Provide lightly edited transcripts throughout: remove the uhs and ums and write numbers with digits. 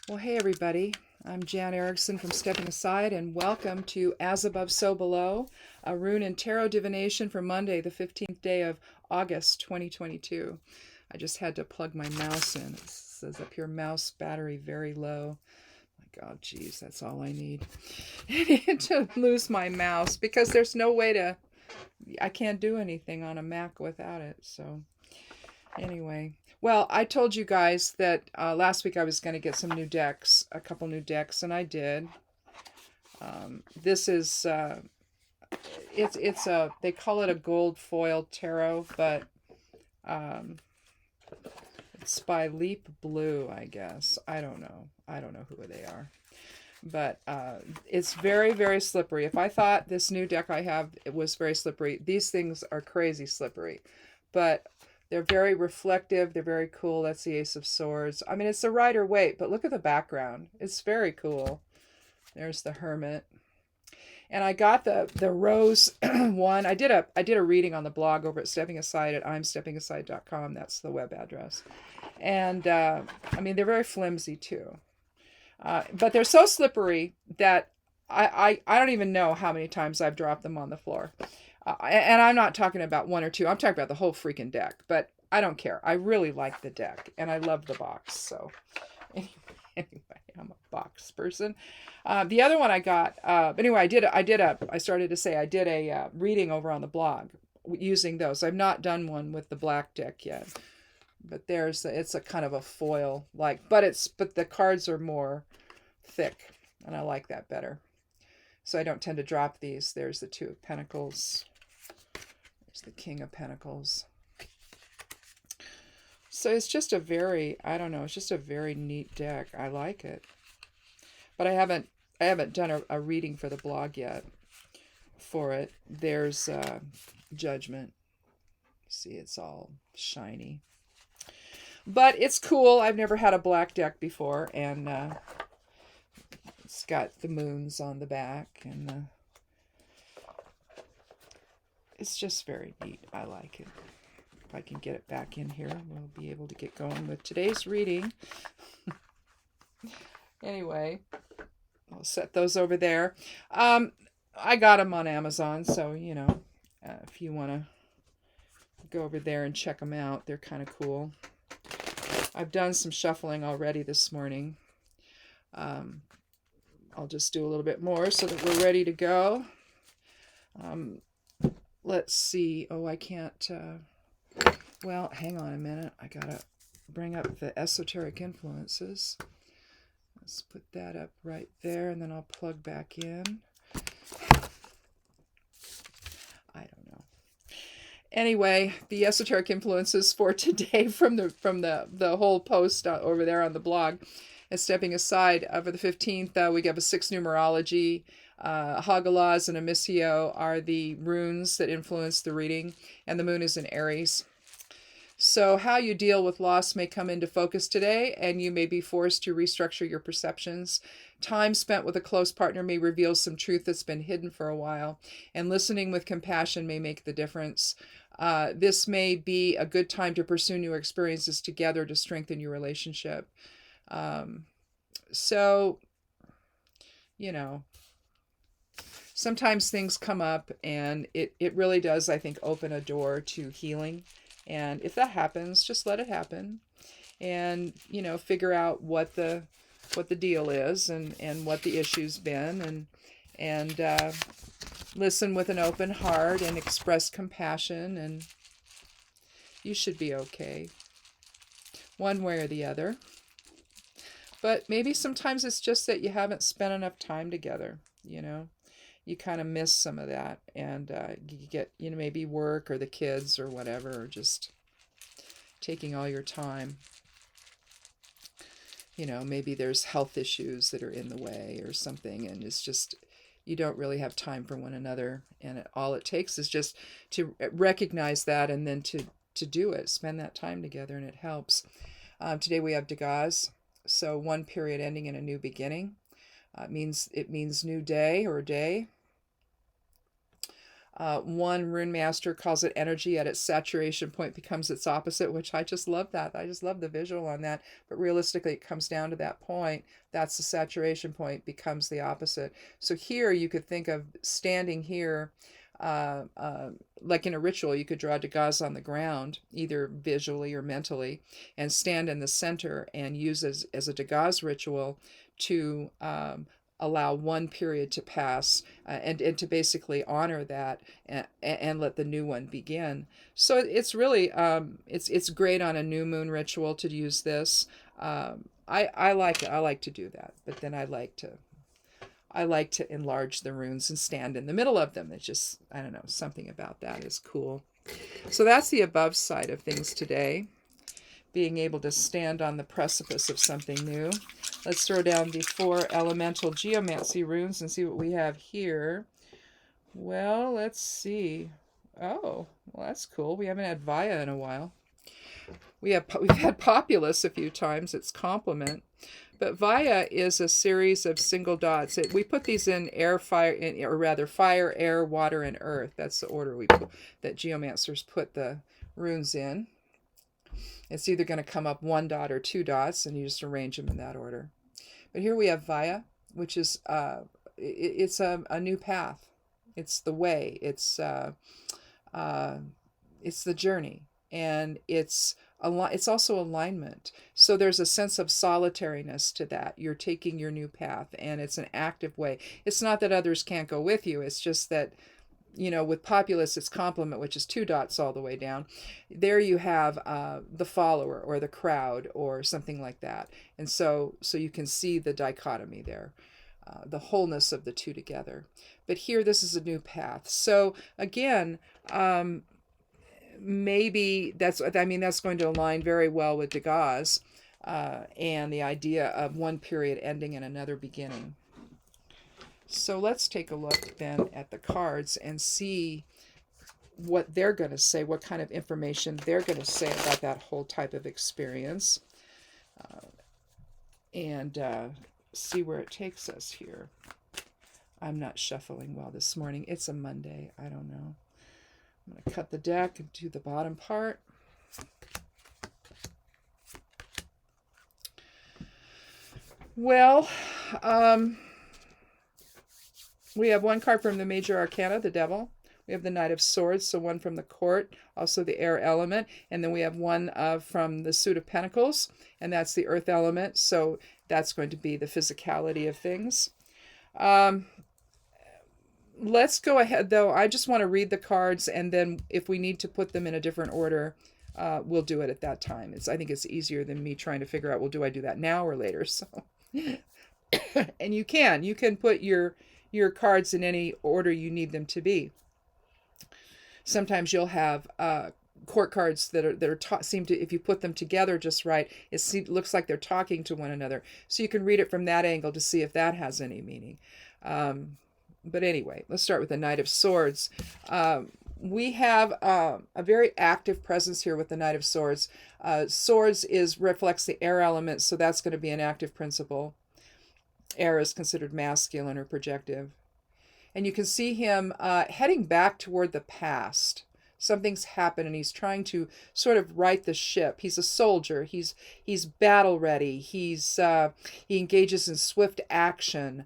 Well, hey everybody. I'm Jan Erickson from Stepping Aside, and welcome to As Above, So Below, a rune and tarot divination for Monday, the 15th day of August 2022. I just had to plug my mouse in. It says up here, mouse battery very low. My God, geez, that's all I need. I need to lose my mouse because there's no way I can't do anything on a Mac without it. So anyway, well, I told you guys that last week I was going to get some new decks, a couple new decks, and I did. This is it's a, they call it a gold foil tarot, but it's by Leap Blue, I guess. I don't know who they are, but it's very, very slippery. If I thought this new deck I have it was very slippery, these things are crazy slippery, but they're very reflective. They're very cool. That's the Ace of Swords. I mean, it's a Rider Waite, but look at the background. It's very cool. There's the Hermit. And I got the rose one. I did a reading on the blog over at Stepping Aside at imsteppingaside.com. That's the web address. And I mean, they're very flimsy too. But they're so slippery that I don't even know how many times I've dropped them on the floor. And I'm not talking about one or two. I'm talking about the whole freaking deck. But I don't care. I really like the deck. And I love the box. So anyway, I'm a box person. The other one I got, anyway, I started to say I did a reading over on the blog using those. I've not done one with the black deck yet. But it's a kind of a foil, but the cards are more thick. And I like that better. So I don't tend to drop these. There's the Two of Pentacles. There's the King of Pentacles. So it's just a very, I don't know, it's just a very neat deck. I like it. But I haven't done a reading for the blog yet for it. There's Judgment. See, it's all shiny. But it's cool. I've never had a black deck before, and it's got the moons on the back, and it's just very neat. I like it. If I can get it back in here, we'll be able to get going with today's reading. Anyway, I'll set those over there. I got them on Amazon, so, you know, if you want to go over there and check them out, they're kind of cool. I've done some shuffling already this morning. I'll just do a little bit more so that we're ready to go. Let's see. Oh, I can't. Well, hang on a minute. I gotta bring up the esoteric influences. Let's put that up right there, and then I'll plug back in. I don't know. Anyway, the esoteric influences for today from the whole post over there on the blog is Stepping Aside. For the 15th, we have a 6 numerology. Hagalaz and Amisio are the runes that influence the reading, and the moon is in Aries. So how you deal with loss may come into focus today, and you may be forced to restructure your perceptions. Time spent with a close partner may reveal some truth that's been hidden for a while, and listening with compassion may make the difference. This may be a good time to pursue new experiences together to strengthen your relationship. So, you know, sometimes things come up, and it really does, I think, open a door to healing. And if that happens, just let it happen, and, you know, figure out what the deal is, and what the issue's been, and listen with an open heart and express compassion, and you should be okay, one way or the other. But maybe sometimes it's just that you haven't spent enough time together, you know. You kind of miss some of that, and you get, you know, maybe work or the kids or whatever, or just taking all your time. You know, maybe there's health issues that are in the way or something, and it's just, you don't really have time for one another, and all it takes is just to recognize that, and then to do it, spend that time together, and it helps. Today we have Dagaz, so one period ending in a new beginning. It means new day or day. One rune master calls it energy at its saturation point becomes its opposite, which I just love that. I just love the visual on that. But realistically, it comes down to that point. That's the saturation point, becomes the opposite. So here you could think of standing here, like in a ritual, you could draw dagas on the ground, either visually or mentally, and stand in the center and use as a dagas ritual to allow one period to pass, and to basically honor that, and let the new one begin. So it's really it's great on a new moon ritual to use this. I like it. I like to do that, but then I like to enlarge the runes and stand in the middle of them. It's just, I don't know, something about that is cool. So that's the above side of things today, being able to stand on the precipice of something new. Let's throw down the 4 elemental geomancy runes and see what we have here. Well, let's see. Oh, well, that's cool. We haven't had Vaya in a while. We've had Populus a few times. It's complement. But Vaya is a series of single dots. We put these in air, fire, or rather fire, air, water, and earth. That's the order that geomancers put the runes in. It's either going to come up 1 dot or 2 dots, and you just arrange them in that order. But here we have Vaya, which is it's a new path. It's the way. It's the journey, and it's also alignment. So there's a sense of solitariness to that. You're taking your new path, and it's an active way. It's not that others can't go with you. It's just that, with Populus, it's complement, which is 2 dots all the way down. There you have the follower or the crowd or something like that. And so you can see the dichotomy there, the wholeness of the two together. But here, this is a new path. So again, maybe that's going to align very well with Degas and the idea of one period ending and another beginning. So let's take a look then at the cards and see what they're going to say, what kind of information they're going to say about that whole type of experience, and see where it takes us here. I'm not shuffling well this morning. It's a Monday. I don't know. I'm going to cut the deck and do the bottom part. Well, we have 1 card from the Major Arcana, the Devil. We have the Knight of Swords, so 1 from the Court, also the Air element. And then we have 1 from the Suit of Pentacles, and that's the Earth element. So that's going to be the physicality of things. Let's go ahead, though. I just want to read the cards, and then if we need to put them in a different order, we'll do it at that time. I think it's easier than me trying to figure out, well, do I do that now or later? So, and you can put your cards in any order you need them to be. Sometimes you'll have court cards that seem to, if you put them together just right, it looks like they're talking to one another. So you can read it from that angle to see if that has any meaning. But anyway, let's start with the Knight of Swords. We have a very active presence here with the Knight of Swords. Swords reflects the air element, so that's going to be an active principle. Air is considered masculine or projective. And you can see him heading back toward the past. Something's happened, and he's trying to sort of right the ship. He's a soldier. He's battle ready. He engages in swift action.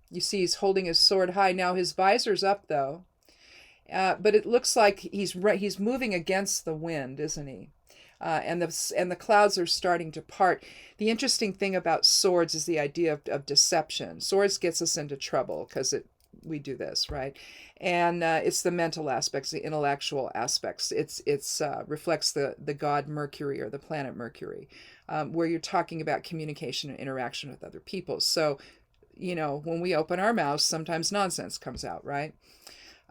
You see he's holding his sword high. Now his visor's up, though. But it looks like he's moving against the wind, isn't he? And the clouds are starting to part. The interesting thing about swords is the idea of deception. Swords gets us into trouble because we do this, right? And it's the mental aspects, the intellectual aspects. It's reflects the god Mercury or the planet Mercury, where you're talking about communication and interaction with other people. So, when we open our mouths, sometimes nonsense comes out, right?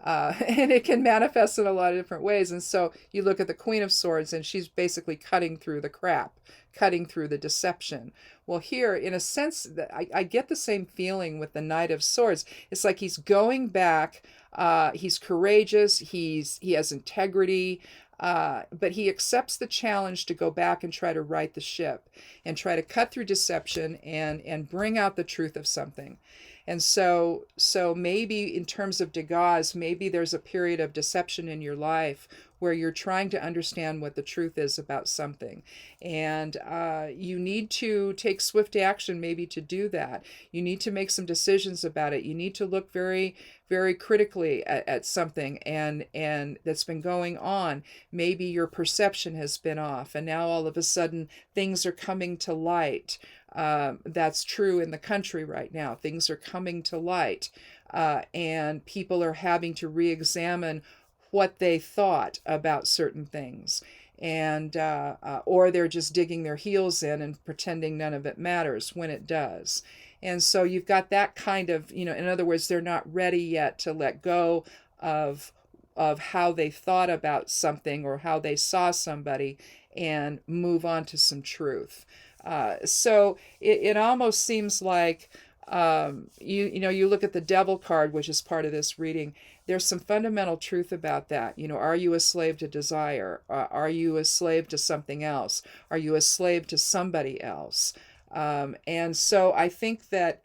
And it can manifest in a lot of different ways. And so you look at the Queen of Swords, and she's basically cutting through the crap, cutting through the deception. Well, here, in a sense, that I get the same feeling with the Knight of Swords. It's like he's going back. He's courageous. He has integrity. But he accepts the challenge to go back and try to right the ship and try to cut through deception and bring out the truth of something. And so maybe in terms of Degas, maybe there's a period of deception in your life where you're trying to understand what the truth is about something. And you need to take swift action maybe to do that. You need to make some decisions about it. You need to look very, very critically at something and that's been going on. Maybe your perception has been off, and now all of a sudden things are coming to light. That's true in the country right now. Things are coming to light, and people are having to re-examine what they thought about certain things, and or they're just digging their heels in and pretending none of it matters when it does. And so you've got that kind of, in other words, they're not ready yet to let go of how they thought about something or how they saw somebody and move on to some truth. So it almost seems like you look at the devil card, which is part of this reading. There's some fundamental truth about that. Are you a slave to desire? Are you a slave to something else? Are you a slave to somebody else? And so I think that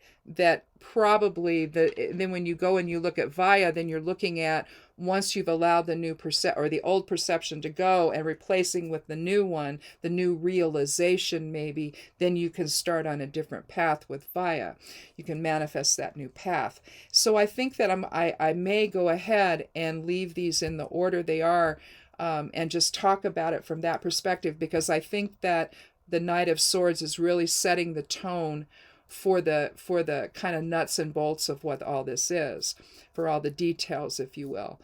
probably then when you go and you look at Vaya, then you're looking at, once you've allowed the new or the old perception to go and replacing with the new one, the new realization maybe, then you can start on a different path with Vaya. You can manifest that new path. So I think that I may go ahead and leave these in the order they are, and just talk about it from that perspective, because I think that the Knight of Swords is really setting the tone for the kind of nuts and bolts of what all this is, for all the details, if you will.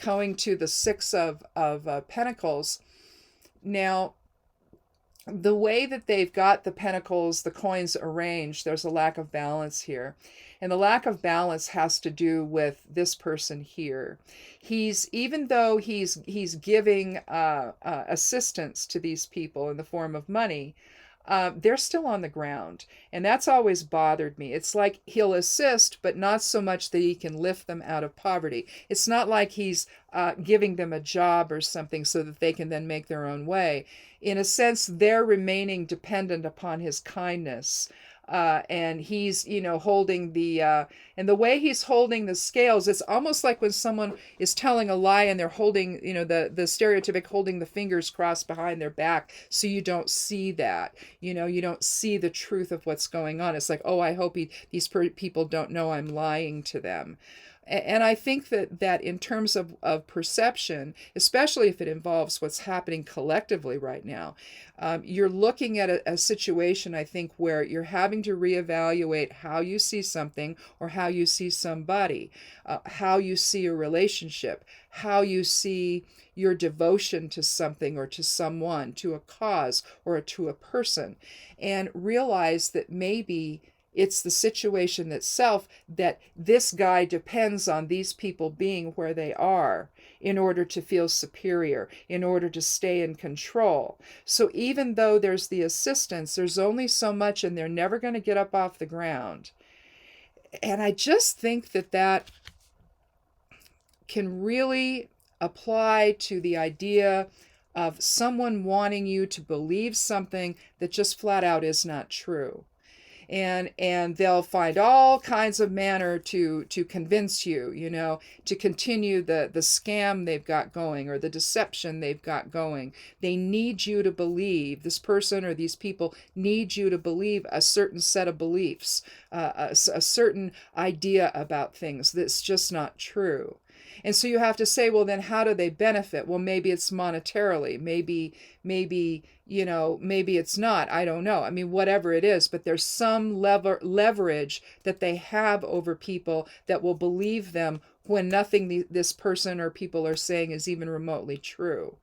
Going to the Six of Pentacles. Now, the way that they've got the pentacles, the coins arranged, there's a lack of balance here. And the lack of balance has to do with this person here. Even though he's giving assistance to these people in the form of money, they're still on the ground. And that's always bothered me. It's like he'll assist, but not so much that he can lift them out of poverty. It's not like he's giving them a job or something so that they can then make their own way. In a sense, they're remaining dependent upon his kindness. And he's, holding and the way he's holding the scales, it's almost like when someone is telling a lie and they're holding, the stereotypic holding the fingers crossed behind their back, so you don't see that, you don't see the truth of what's going on. It's like, oh, I hope these people don't know I'm lying to them. And I think that in terms of perception, especially if it involves what's happening collectively right now, you're looking at a situation, I think, where you're having to reevaluate how you see something or how you see somebody, how you see a relationship, how you see your devotion to something or to someone, to a cause or to a person, and realize that maybe it's the situation itself, that this guy depends on these people being where they are in order to feel superior, in order to stay in control. So even though there's the assistance, there's only so much, and they're never going to get up off the ground. And I just think that can really apply to the idea of someone wanting you to believe something that just flat out is not true. And they'll find all kinds of manner to convince you, to continue the scam they've got going or the deception they've got going. They need you to believe, this person or these people need you to believe a certain set of beliefs, a certain idea about things that's just not true. And so you have to say, well, then how do they benefit? Well, maybe it's monetarily, maybe it's not. I don't know. I mean, whatever it is, but there's some leverage that they have over people that will believe them when nothing this person or people are saying is even remotely true.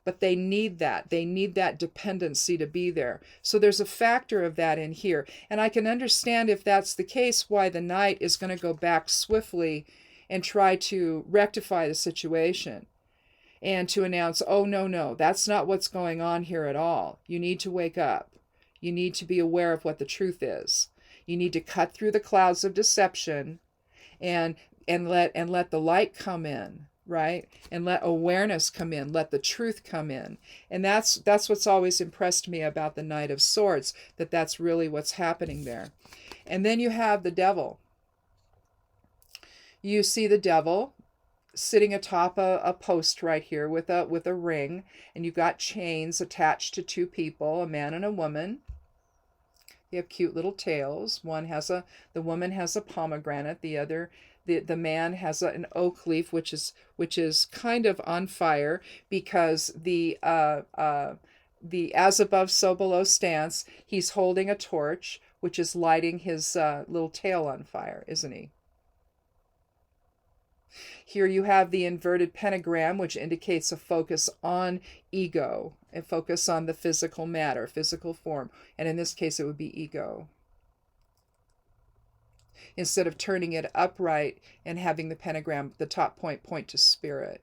But they need that. They need that dependency to be there. So there's a factor of that in here. And I can understand, if that's the case, why the knight is going to go back swiftly and try to rectify the situation and to announce, oh, no, that's not what's going on here at all. You need to wake up. You need to be aware of what the truth is. You need to cut through the clouds of deception and let the light come in, right? And let awareness come in, let the truth come in. And that's what's always impressed me about the Knight of Swords, that that's really what's happening there. And then you have the devil. You see the devil sitting atop a post right here with a ring, and you've got chains attached to two people, a man and a woman. They have cute little tails. The woman has a pomegranate, the man has an oak leaf, which is kind of on fire, because the as above so below stance, he's holding a torch which is lighting his little tail on fire, isn't he? Here you have the inverted pentagram, which indicates a focus on ego, a focus on the physical matter, physical form. And in this case, it would be ego. Instead of turning it upright and having the pentagram, the top point to spirit.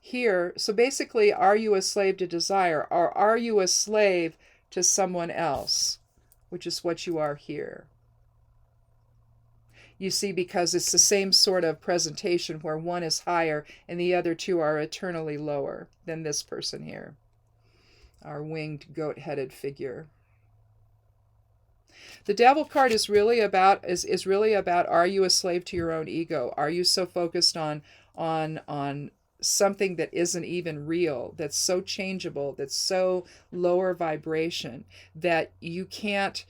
Here, so basically, are you a slave to desire, or are you a slave to someone else, which is what you are here? You see, because it's the same sort of presentation where one is higher and the other two are eternally lower than this person here, our winged goat-headed figure. The devil card is really about are you a slave to your own ego? Are you so focused on something that isn't even real, that's so changeable, that's so lower vibration, that you can't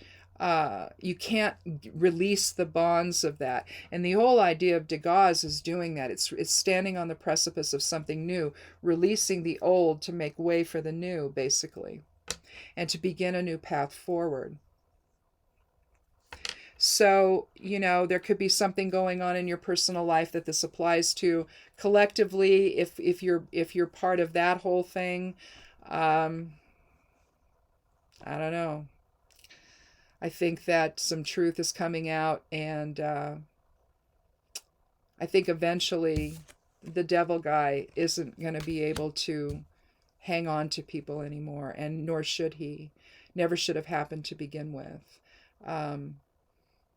release the bonds of that. And the whole idea of Degas is doing that. It's standing on the precipice of something new, releasing the old to make way for the new, basically, and to begin a new path forward. So, there could be something going on in your personal life that this applies to. Collectively, if you're part of that whole thing, I don't know. I think that some truth is coming out, and I think eventually the devil guy isn't going to be able to hang on to people anymore, and nor should he. Never should have happened to begin with.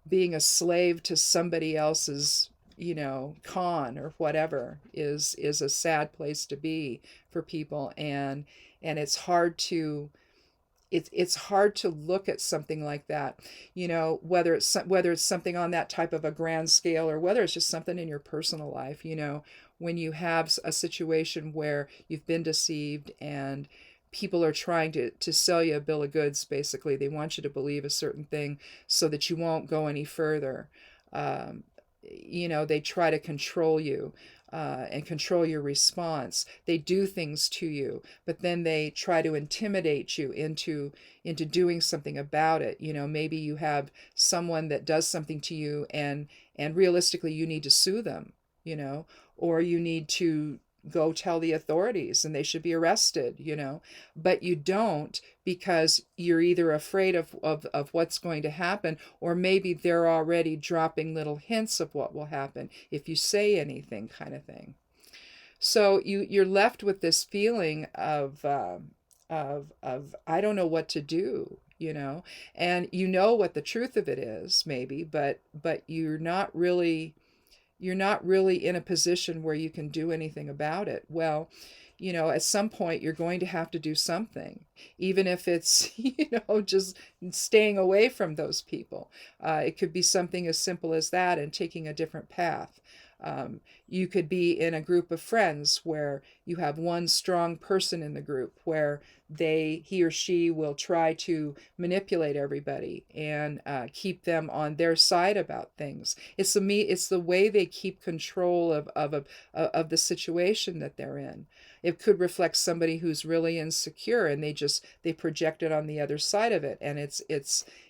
Being a slave to somebody else's, con or whatever is a sad place to be for people, and it's hard to look at something like that, whether it's something on that type of a grand scale, or whether it's just something in your personal life, when you have a situation where you've been deceived and people are trying to sell you a bill of goods. Basically, they want you to believe a certain thing so that you won't go any further. They try to control you. And control your response. They do things to you, but then they try to intimidate you into doing something about it. Maybe you have someone that does something to you, and realistically you need to sue them, or you need to go tell the authorities and they should be arrested, but you don't, because you're either afraid of what's going to happen, or maybe they're already dropping little hints of what will happen if you say anything, kind of thing. So you're left with this feeling of I don't know what to do, and what the truth of it is, maybe, but you're not really in a position where you can do anything about it. Well, at some point you're going to have to do something, even if it's, just staying away from those people. It could be something as simple as that, and taking a different path. You could be in a group of friends where you have one strong person in the group where he or she will try to manipulate everybody and keep them on their side about things. It's the way they keep control of the situation that they're in. It could reflect somebody who's really insecure, and they project it on the other side of it, and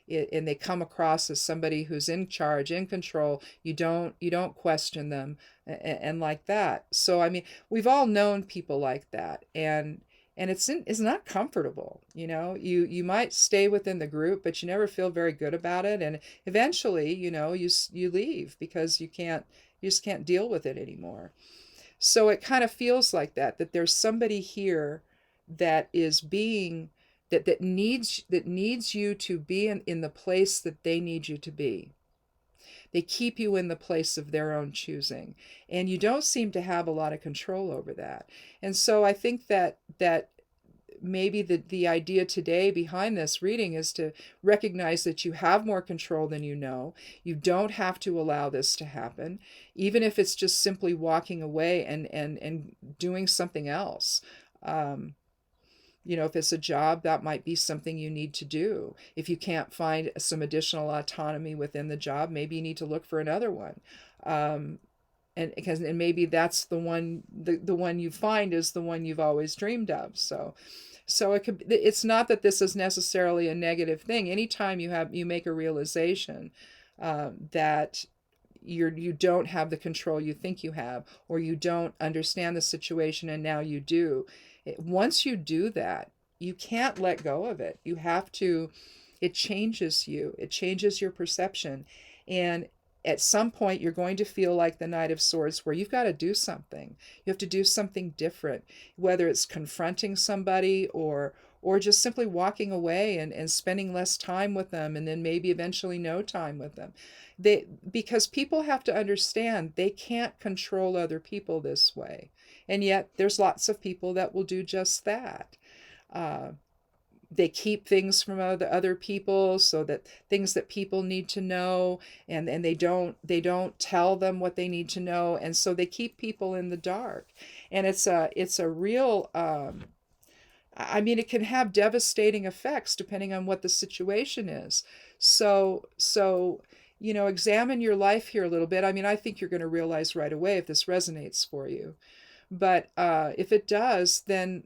and they come across as somebody who's in charge, in control. You don't question them, and like that. So I mean, we've all known people like that, and it's not comfortable. You might stay within the group, but you never feel very good about it, and eventually, you leave because you just can't deal with it anymore. So it kind of feels like that there's somebody here that is being that needs you to be in the place that they need you to be. They keep you in the place of their own choosing, and you don't seem to have a lot of control over that. And so I think that maybe the idea today behind this reading is to recognize that you have more control than you know. You don't have to allow this to happen, even if it's just simply walking away and doing something else. If it's a job, that might be something you need to do. If you can't find some additional autonomy within the job, maybe you need to look for another one. And maybe that's the one you find is the one you've always dreamed of. So it's not that this is necessarily a negative thing. Anytime you make a realization that you don't have the control you think you have, or you don't understand the situation and now you do. Once you do that, you can't let go of it. You have to. It changes you. It changes your perception, and at some point you're going to feel like the Knight of Swords, where you've got to do something. You have to do something different, whether it's confronting somebody or just simply walking away and spending less time with them, and then maybe eventually no time with them. Because people have to understand they can't control other people this way. And yet there's lots of people that will do just that. They keep things from other people, so that things that people need to know, and they don't tell them what they need to know, and so they keep people in the dark. And it's a real it can have devastating effects depending on what the situation is. So examine your life here a little bit. I think you're going to realize right away if this resonates for you. But if it does, then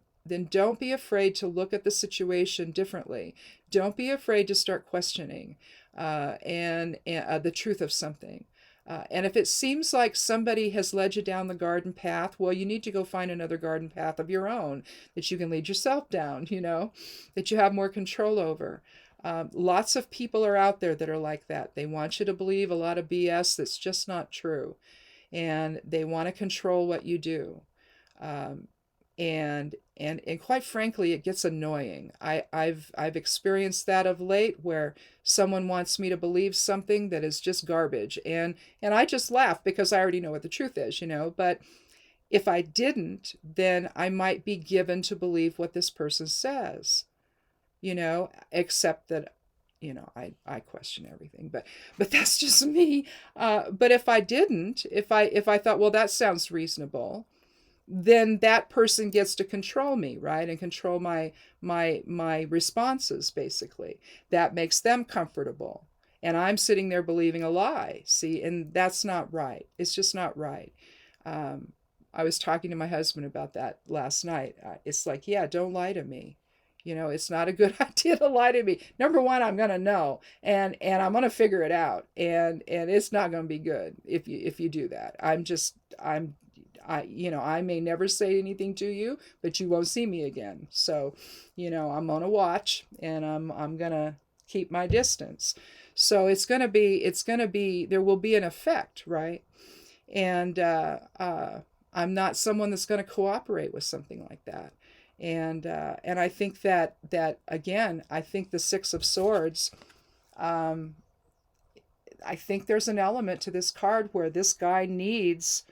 don't be afraid to look at the situation differently. Don't be afraid to start questioning and the truth of something. And if it seems like somebody has led you down the garden path, well, you need to go find another garden path of your own that you can lead yourself down, that you have more control over. Lots of people are out there that are like that. They want you to believe a lot of BS that's just not true. And they want to control what you do. And quite frankly, it gets annoying. I've experienced that of late, where someone wants me to believe something that is just garbage, and I just laugh because I already know what the truth is, But if I didn't, then I might be given to believe what this person says, Except that, I question everything, but that's just me. But if I didn't, if I thought, well, that sounds reasonable, then that person gets to control me, right? And control my responses, basically. That makes them comfortable. And I'm sitting there believing a lie. See, and that's not right. It's just not right. I was talking to my husband about that last night. It's like, yeah, don't lie to me. It's not a good idea to lie to me. Number one, I'm going to know, and I'm going to figure it out. And it's not going to be good if you do that. I may never say anything to you, but you won't see me again. So, I'm on a watch, and I'm going to keep my distance. So there will be an effect, right? And I'm not someone that's going to cooperate with something like that. And I think that again, I think the Six of Swords, I think there's an element to this card where this guy needs,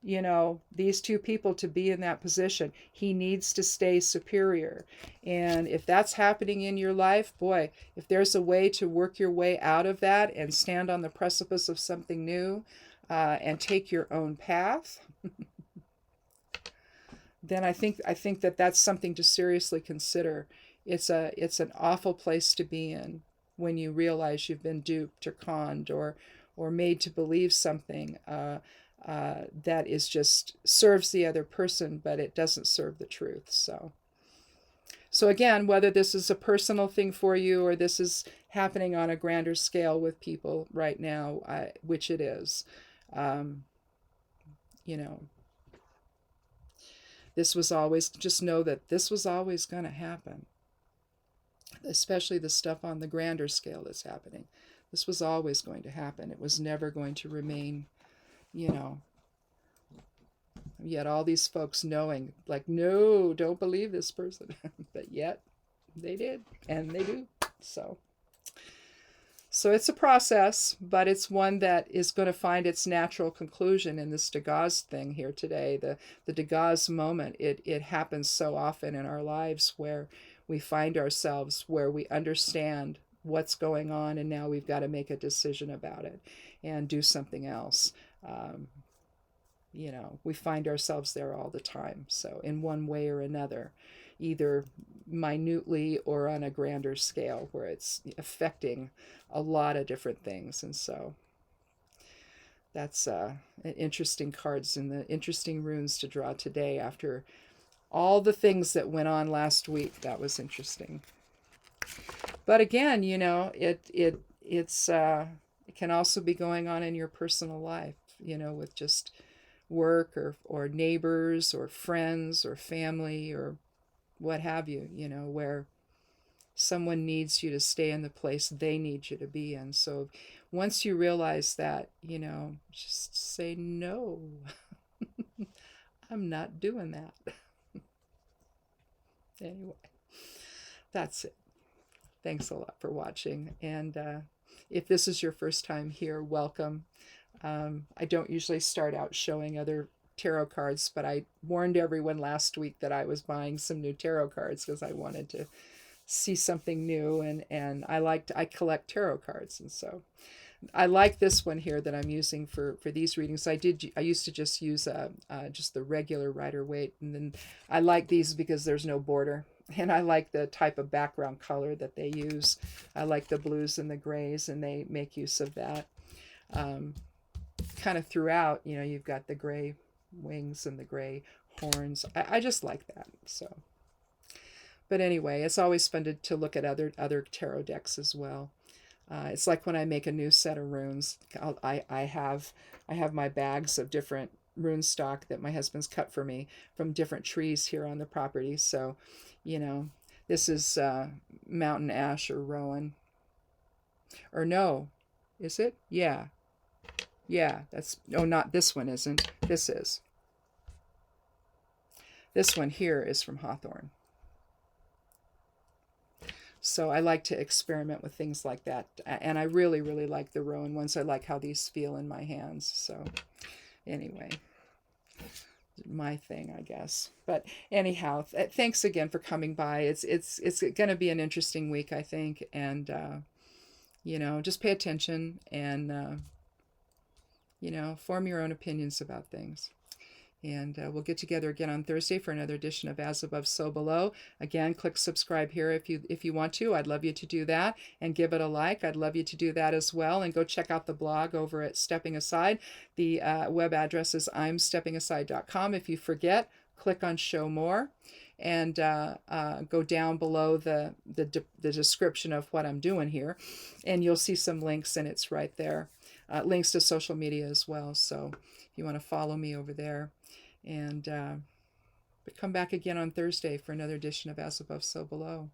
these two people to be in that position. He needs to stay superior. And if that's happening in your life, boy, if there's a way to work your way out of that and stand on the precipice of something new, and take your own path, then I think that that's something to seriously consider. It's an awful place to be in when you realize you've been duped or conned or made to believe something that is just serves the other person, but it doesn't serve the truth. So again, whether this is a personal thing for you or this is happening on a grander scale with people right now, which it is, this was always, just know that this was always going to happen, especially the stuff on the grander scale that's happening. This was always going to happen. It was never going to remain, yet all these folks knowing, like, no, don't believe this person. But yet they did, and they do. So So it's a process, but it's one that is going to find its natural conclusion in this Dagaz thing here today. The Dagaz moment, it happens so often in our lives where we find ourselves where we understand what's going on, and now we've got to make a decision about it and do something else. Um, we find ourselves there all the time. So in one way or another, either minutely or on a grander scale where it's affecting a lot of different things. And so that's interesting cards and the interesting runes to draw today after all the things that went on last week. That was interesting. But again, it can also be going on in your personal life, with just work or neighbors or friends or family or what have you, where someone needs you to stay in the place they need you to be in. So once you realize that, just say, no, I'm not doing that. Anyway, that's it. Thanks a lot for watching. And if this is your first time here, welcome. I don't usually start out showing other tarot cards, but I warned everyone last week that I was buying some new tarot cards because I wanted to see something new, and I collect tarot cards, and so I like this one here that I'm using for these readings. I used to just use just the regular Rider-Waite, and then I like these because there's no border, and I like the type of background color that they use. I like the blues and the grays, and they make use of that. Kind of throughout, you've got the gray wings and the gray horns. I just like that. So, but anyway, it's always fun to look at other tarot decks as well. It's like when I make a new set of runes. I have my bags of different rune stock that my husband's cut for me from different trees here on the property. So, this is mountain ash or rowan. Or no, is it? Yeah. Yeah, not this one isn't. This is. This one here is from hawthorn. So I like to experiment with things like that. And I really, really like the rowan ones. I like how these feel in my hands. So anyway, my thing, I guess. But anyhow, thanks again for coming by. It's going to be an interesting week, I think. And, just pay attention and, form your own opinions about things. And we'll get together again on Thursday for another edition of As Above, So Below. Again, click subscribe here if you want to. I'd love you to do that. And give it a like. I'd love you to do that as well. And go check out the blog over at Stepping Aside. The web address is imsteppingaside.com. If you forget, click on Show More. And go down below the description of what I'm doing here. And you'll see some links, and it's right there. Links to social media as well. So if you want to follow me over there. And but come back again on Thursday for another edition of As Above, So Below.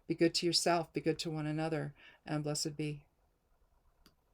Be good to yourself. Be good to one another. And blessed be.